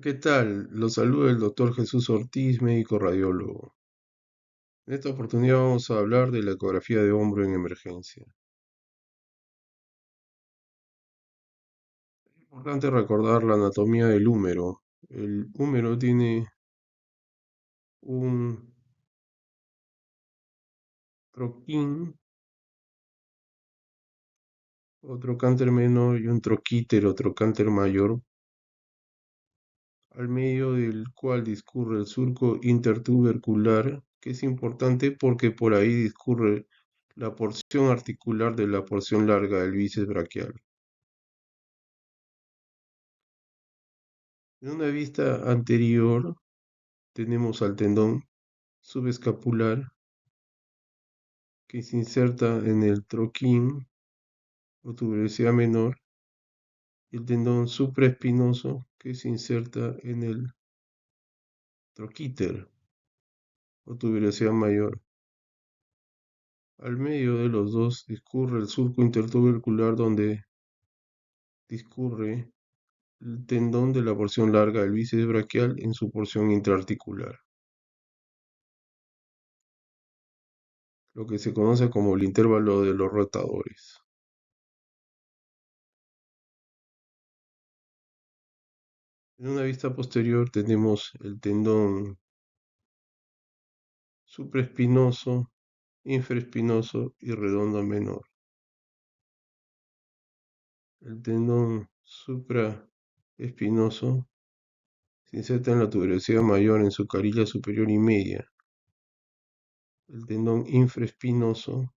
¿Qué tal? Los saluda el doctor Jesús Ortiz, médico radiólogo. En esta oportunidad vamos a hablar de la ecografía de hombro en emergencia. Es importante recordar la anatomía del húmero. El húmero tiene un troquín o trocánter menor y un troquíter o trocánter mayor, al medio del cual discurre el surco intertubercular, que es importante porque por ahí discurre la porción articular de la porción larga del bíceps braquial. En una vista anterior tenemos al tendón subescapular que se inserta en el troquín o tuberosidad menor y el tendón supraespinoso que se inserta en el troquíter o tuberosidad mayor. Al medio de los dos discurre el surco intertubercular donde discurre el tendón de la porción larga del bíceps braquial en su porción intraarticular, lo que se conoce como el intervalo de los rotadores. En una vista posterior tenemos el tendón supraespinoso, infraespinoso y redondo menor. El tendón supraespinoso se inserta en la tuberosidad mayor en su carilla superior y media. El tendón infraespinoso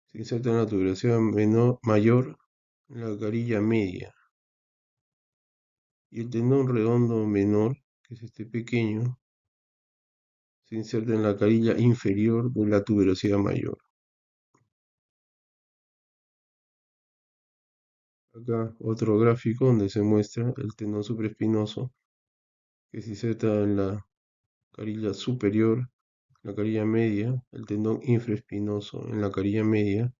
se inserta en la tuberosidad mayor en la carilla media. Y el tendón redondo menor, que es este pequeño, se inserta en la carilla inferior de la tuberosidad mayor. Acá otro gráfico donde se muestra el tendón supraespinoso que se inserta en la carilla superior, la carilla media, el tendón infraespinoso en la carilla media.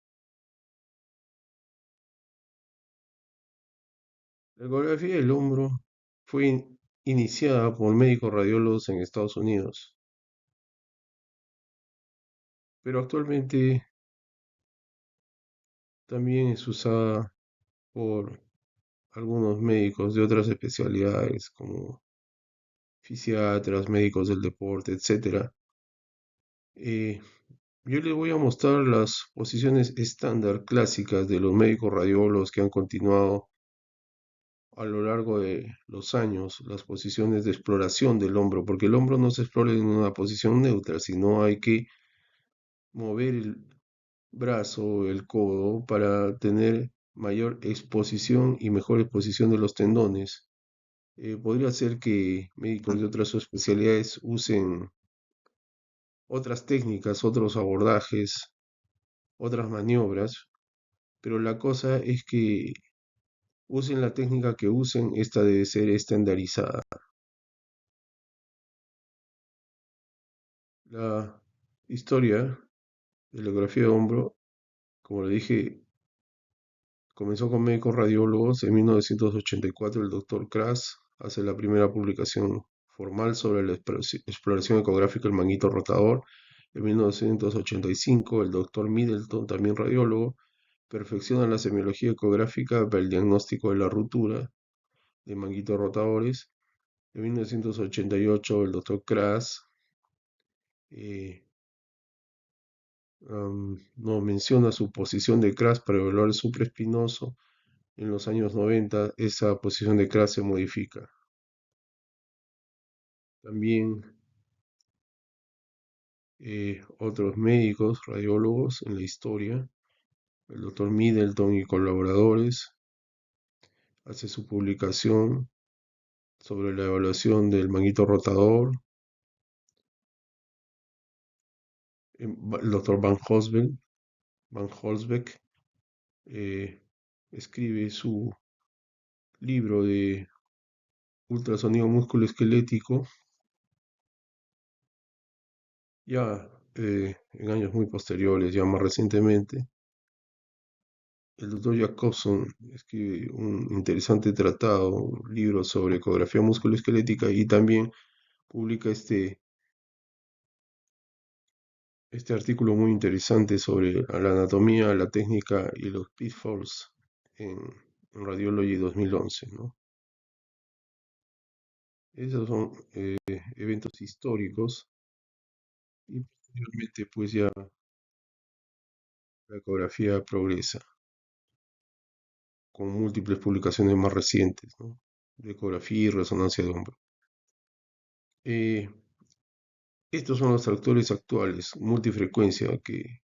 La ecografía del hombro fue iniciada por médicos radiólogos en Estados Unidos, pero actualmente también es usada por algunos médicos de otras especialidades como fisiatras, médicos del deporte, etcétera. Eh, yo les voy a mostrar las posiciones estándar clásicas de los médicos radiólogos que han continuado a lo largo de los años las posiciones de exploración del hombro, porque el hombro no se explora en una posición neutra, sino hay que mover el brazo, el codo, para tener mayor exposición y mejor exposición de los tendones. Podría ser que médicos de otras especialidades usen otras técnicas, otros abordajes, otras maniobras, pero la cosa es que usen la técnica que usen, esta debe ser estandarizada. La historia de la ecografía de hombro, como le dije, comenzó con médicos radiólogos. En 1984 el doctor Kras hace la primera publicación formal sobre la exploración ecográfica del manguito rotador. En 1985 el doctor Middleton, también radiólogo, perfecciona la semiología ecográfica para el diagnóstico de la ruptura de manguitos rotadores. En 1988 el doctor Kras eh, no menciona su posición de Kras para evaluar el supraespinoso. En los años 90 esa posición de Kras se modifica. También otros médicos, radiólogos en la historia, el doctor Middleton y colaboradores, hace su publicación sobre la evaluación del manguito rotador. El doctor Van Holzbeck escribe su libro de ultrasonido musculoesquelético ya en años muy posteriores, ya más recientemente. el doctor Jacobson escribe un interesante tratado, un libro sobre ecografía musculoesquelética y también publica este artículo muy interesante sobre la anatomía, la técnica y los pitfalls en, en Radiology 2011, ¿no? Esos son eventos históricos y posteriormente pues ya la ecografía progresa con múltiples publicaciones más recientes, ¿no? De ecografía y resonancia de hombro. Eh, Estos son los tractores actuales, multifrecuencia, que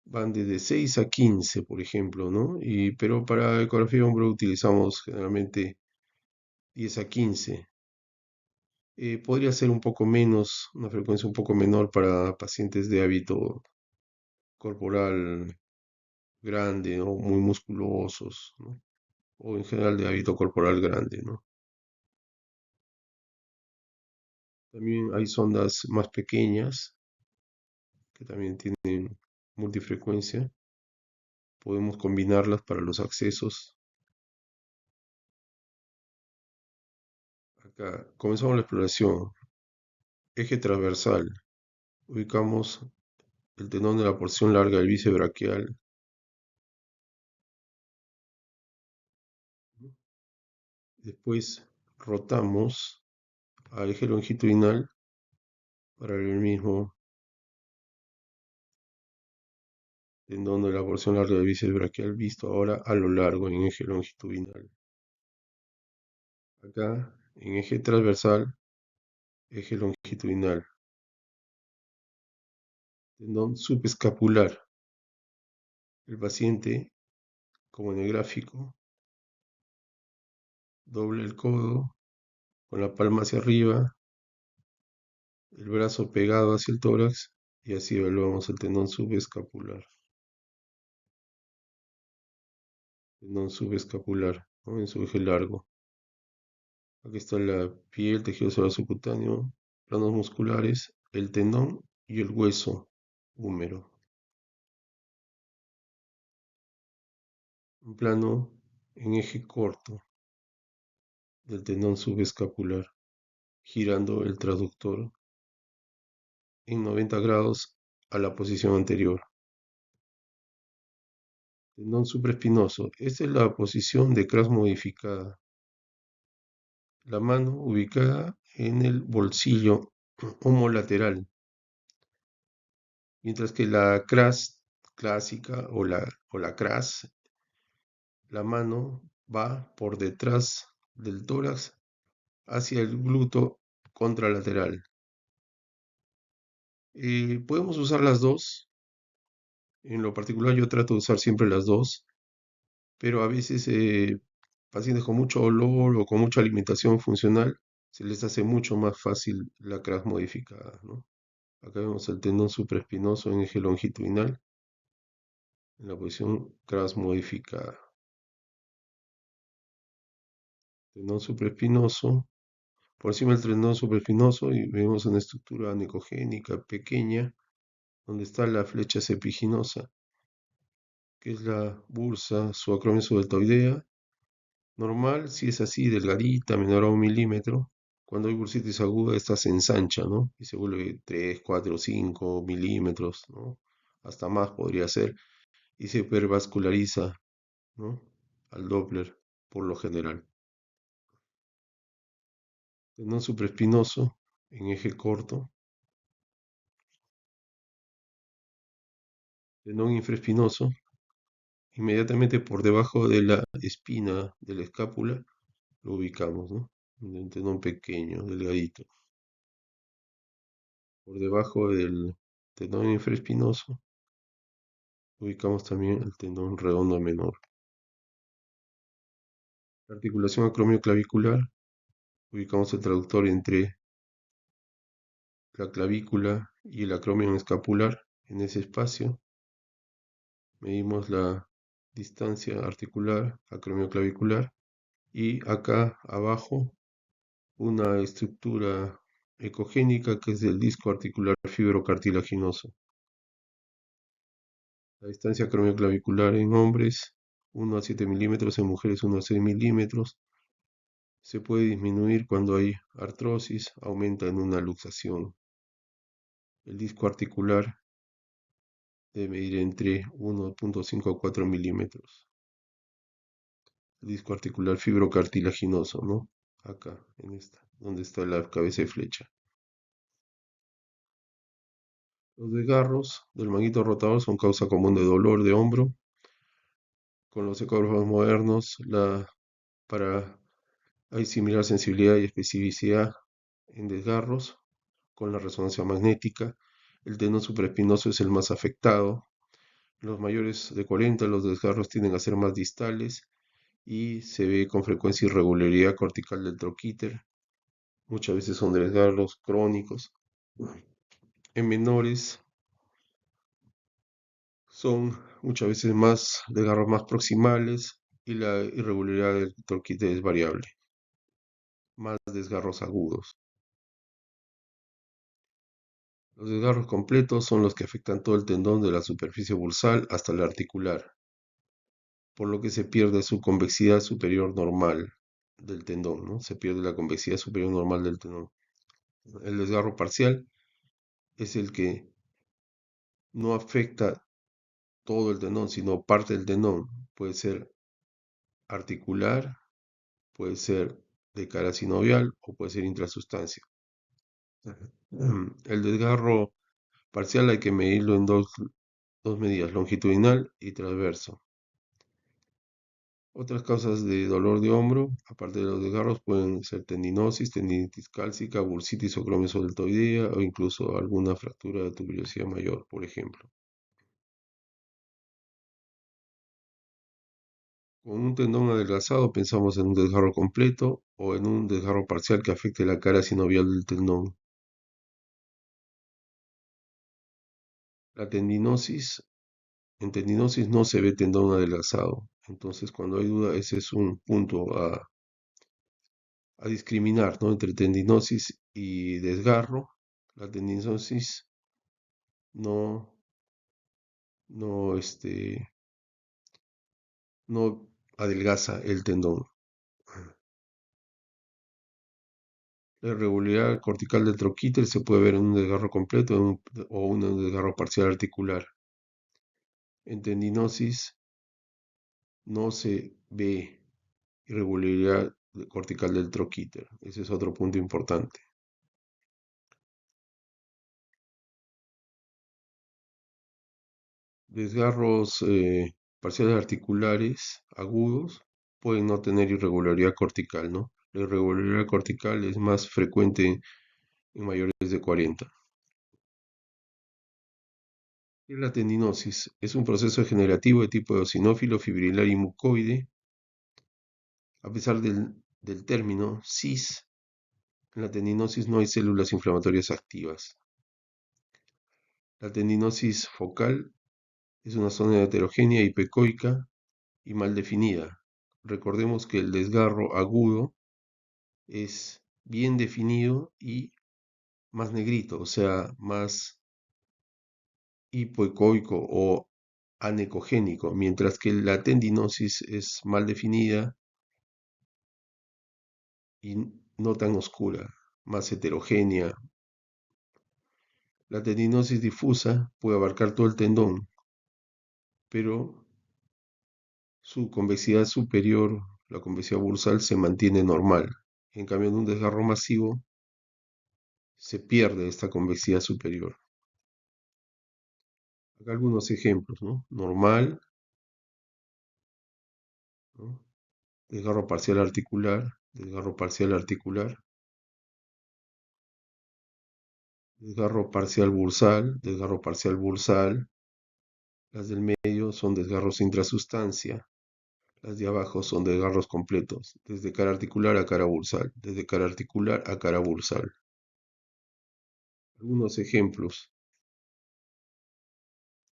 van desde 6 a 15, por ejemplo, ¿no? Pero para ecografía de hombro utilizamos generalmente 10 a 15. Podría ser un poco menos, una frecuencia un poco menor para pacientes de hábito corporal grande, ¿no? Muy musculosos, ¿no? O en general de hábito corporal grande, ¿no? También hay sondas más pequeñas que también tienen multifrecuencia. Podemos combinarlas para los accesos. Acá comenzamos la exploración. Eje transversal. Ubicamos el tendón de la porción larga del bíceps braquial. Después rotamos al eje longitudinal para el mismo tendón de la porción larga del bíceps braquial visto ahora a lo largo en eje longitudinal. Acá en eje transversal, eje longitudinal. Tendón subescapular. El paciente, como en el gráfico, dobla el codo con la palma hacia arriba, el brazo pegado hacia el tórax y así evaluamos el tendón subescapular. Tendón subescapular, ¿no? En su eje largo. Aquí está la piel, tejido celular subcutáneo, planos musculares, el tendón y el hueso húmero. Un plano en eje corto del tendón subescapular, girando el traductor en 90 grados a la posición anterior. Tendón supraespinoso. Esta es la posición de Kras modificada. La mano ubicada en el bolsillo homolateral, mientras que la Kras clásica o la Kras, la mano va por detrás del tórax hacia el glúteo contralateral. Podemos usar las dos. En lo particular yo trato de usar siempre las dos, pero a veces pacientes con mucho dolor o con mucha alimentación funcional se les hace mucho más fácil la CRAS modificada, ¿no? Acá vemos el tendón supraespinoso en eje longitudinal en la posición CRAS modificada. Tendón supraespinoso, por encima del tendón supraespinoso y vemos una estructura anicogénica pequeña donde está la flecha epiginosa, que es la bursa subacromial normal, si es así, delgadita, menor a 1 milímetro. Cuando hay bursitis aguda, esta se ensancha, ¿no? Y se vuelve 3, 4, 5 milímetros, ¿no? Hasta más podría ser. Y se hipervasculariza, ¿no? Al Doppler, por lo general. Tendón supraespinoso en eje corto. Tendón infraespinoso, inmediatamente por debajo de la espina de la escápula, lo ubicamos, ¿no? Un tendón pequeño, delgadito. Por debajo del tendón infraespinoso ubicamos también el tendón redondo menor. La articulación acromioclavicular, ubicamos el traductor entre la clavícula y el acromion escapular en ese espacio. Medimos la distancia articular acromioclavicular y acá abajo una estructura ecogénica que es del disco articular fibrocartilaginoso. La distancia acromioclavicular en hombres 1 a 7 milímetros, en mujeres 1 a 6 milímetros. Se puede disminuir cuando hay artrosis, aumenta en una luxación. El disco articular debe medir entre 1,5 a 4 milímetros. El disco articular fibrocartilaginoso, ¿no? Acá, en esta, donde está la cabeza de flecha. Los desgarros del manguito rotador son causa común de dolor de hombro. Con los ecógrafos modernos, para, hay similar sensibilidad y especificidad en desgarros. Con la resonancia magnética, el tendón supraespinoso es el más afectado. Los mayores de 40, los desgarros tienden a ser más distales y se ve con frecuencia irregularidad cortical del troquíter. Muchas veces son desgarros crónicos. En menores son muchas veces más desgarros más proximales y la irregularidad del troquíter es variable. Más desgarros agudos. Los desgarros completos son los que afectan todo el tendón de la superficie bursal hasta la articular, por lo que se pierde su convexidad superior normal del tendón, ¿no? Se pierde la convexidad superior normal del tendón. El desgarro parcial es el que no afecta todo el tendón, sino parte del tendón. Puede ser articular, puede ser de cara sinovial o puede ser intrasustancia. El desgarro parcial hay que medirlo en dos medidas, longitudinal y transverso. Otras causas de dolor de hombro, aparte de los desgarros, pueden ser tendinosis, tendinitis cálcica, bursitis o cromiosol deltoidea o incluso alguna fractura de tuberosidad mayor, por ejemplo. Con un tendón adelgazado pensamos en un desgarro completo o en un desgarro parcial que afecte la cara sinovial del tendón. La tendinosis, en tendinosis no se ve tendón adelgazado, entonces cuando hay duda ese es un punto a discriminar, ¿no? Entre tendinosis y desgarro. La tendinosis no, no, no adelgaza el tendón. La irregularidad cortical del troquíter se puede ver en un desgarro completo o un desgarro parcial articular. En tendinosis no se ve irregularidad cortical del troquíter. Ese es otro punto importante. Desgarros parciales articulares agudos pueden no tener irregularidad cortical, ¿no? La irregularidad cortical es más frecuente en mayores de 40. ¿Qué es la tendinosis? Es un proceso degenerativo de tipo eosinófilo, fibrilar y mucoide. A pesar del término cis, en la tendinosis no hay células inflamatorias activas. La tendinosis focal es una zona heterogénea hipecoica y mal definida. Recordemos que el desgarro agudo es bien definido y más negrito, o sea, más hipoecoico o anecogénico, mientras que la tendinosis es mal definida y no tan oscura, más heterogénea. La tendinosis difusa puede abarcar todo el tendón, pero su convexidad superior, la convexidad bursal, se mantiene normal. En cambio, en un desgarro masivo se pierde esta convexidad superior. Acá algunos ejemplos, ¿no? Normal, ¿no? Desgarro parcial articular, desgarro parcial articular, desgarro parcial bursal. Las del medio son desgarros intrasustancia. Las de abajo son desgarros completos, desde cara articular a cara bursal, desde cara articular a cara bursal. Algunos ejemplos.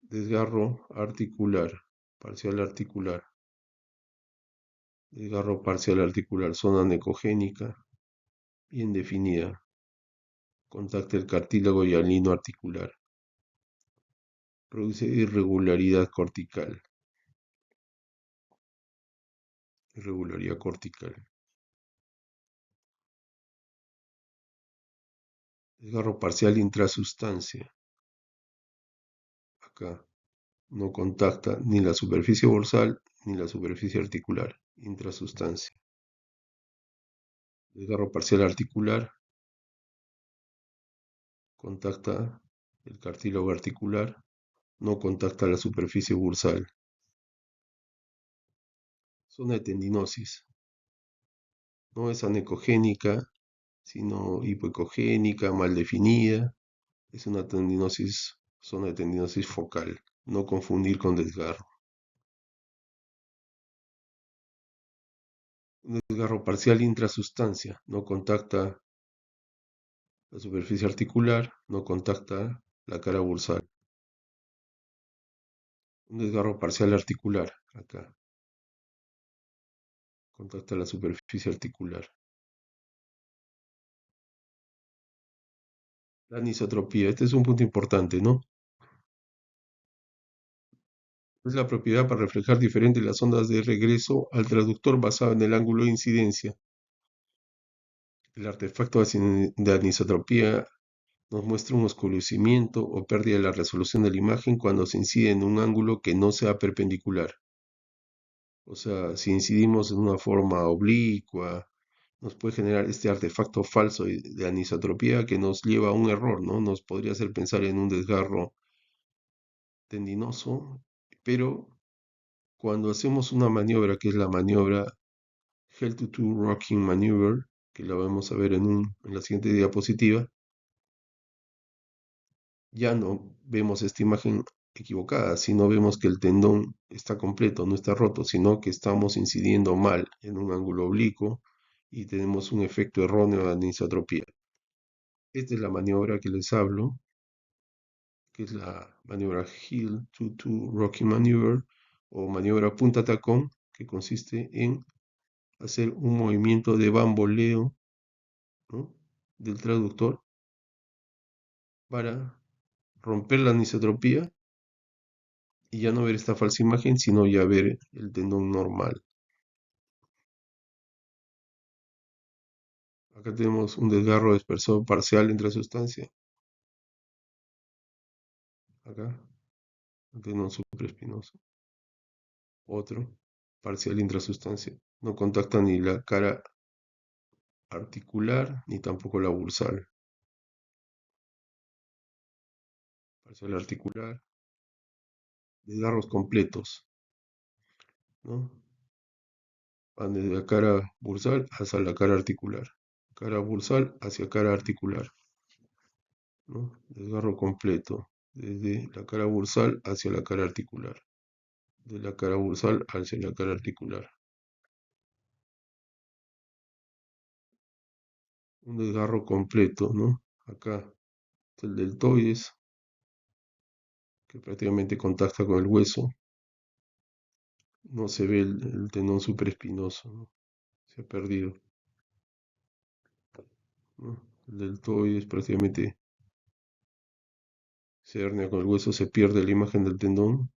Desgarro articular, parcial articular. Desgarro parcial articular, zona necogénica, bien definida. Contacta el cartílago y al lino articular. Produce irregularidad cortical. irregularidad cortical. Desgarro parcial intrasustancia. Acá no contacta ni la superficie dorsal ni la superficie articular. Intrasustancia. Desgarro parcial articular. Contacta el cartílago articular. No contacta la superficie bursal. Zona de tendinosis. No es anecogénica, sino hipoecogénica, mal definida. Es una tendinosis, zona de tendinosis focal. No confundir con desgarro. Un desgarro parcial intrasustancia. No contacta la superficie articular, no contacta la cara bursal. Un desgarro parcial articular. Acá. Contacta la superficie articular. La anisotropía. Este es un punto importante, ¿no? Es la propiedad para reflejar diferente las ondas de regreso al traductor basado en el ángulo de incidencia. El artefacto de anisotropía nos muestra un oscurecimiento o pérdida de la resolución de la imagen cuando se incide en un ángulo que no sea perpendicular. O sea, si incidimos en una forma oblicua, nos puede generar este artefacto falso de anisotropía que nos lleva a un error, ¿no? Nos podría hacer pensar en un desgarro tendinoso, pero cuando hacemos una maniobra que es la maniobra Head to Toe Rocking Maneuver, que la vamos a ver en la siguiente diapositiva, ya no vemos esta imagen equivocada, sino vemos que el tendón está completo, no está roto, sino que estamos incidiendo mal en un ángulo oblicuo y tenemos un efecto erróneo de anisotropía. Esta es la maniobra que les hablo, que es la maniobra Heel to Toe Rocking Maneuver o maniobra punta tacón, que consiste en hacer un movimiento de bamboleo, ¿no?, del traductor para romper la anisotropía y ya no ver esta falsa imagen, sino ya ver el tendón normal. Acá tenemos un desgarro dispersor parcial entre sustancia. Acá, un tendón supraespinoso. Otro, parcial intrasustancia. No contacta ni la cara articular ni tampoco la bursal. Parcial articular. Desgarros completos, ¿no? Van desde la cara bursal hasta la cara articular. Cara bursal hacia cara articular, ¿no? Desgarro completo, desde la cara bursal hacia la cara articular, de la cara bursal hacia la cara articular. Un desgarro completo, ¿no? Acá está el deltoides, que prácticamente contacta con el hueso. No se ve el tendón supraespinoso, ¿no? Se ha perdido, ¿no? El deltoides prácticamente se hernia con el hueso, se pierde la imagen del tendón,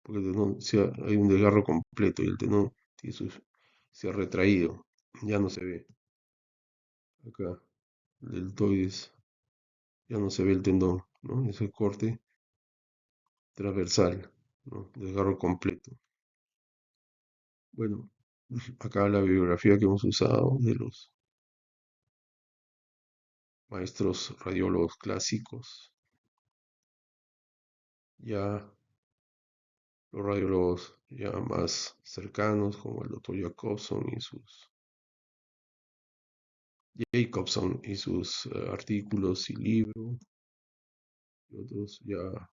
porque el tendón hay un desgarro completo y el tendón se ha retraído, ya no se ve. Acá, el deltoides, ya no se ve el tendón, ¿no? Es el corte transversal, ¿no? Desgarro completo. Bueno, acá la bibliografía que hemos usado de los maestros radiólogos clásicos, ya los radiólogos ya más cercanos, como el doctor Jacobson y sus artículos y libros, y otros ya,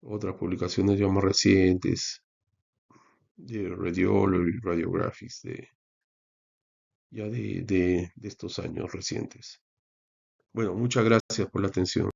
otras publicaciones ya más recientes de Radiology, Radiographics, ya de estos años recientes. Bueno, muchas gracias por la atención.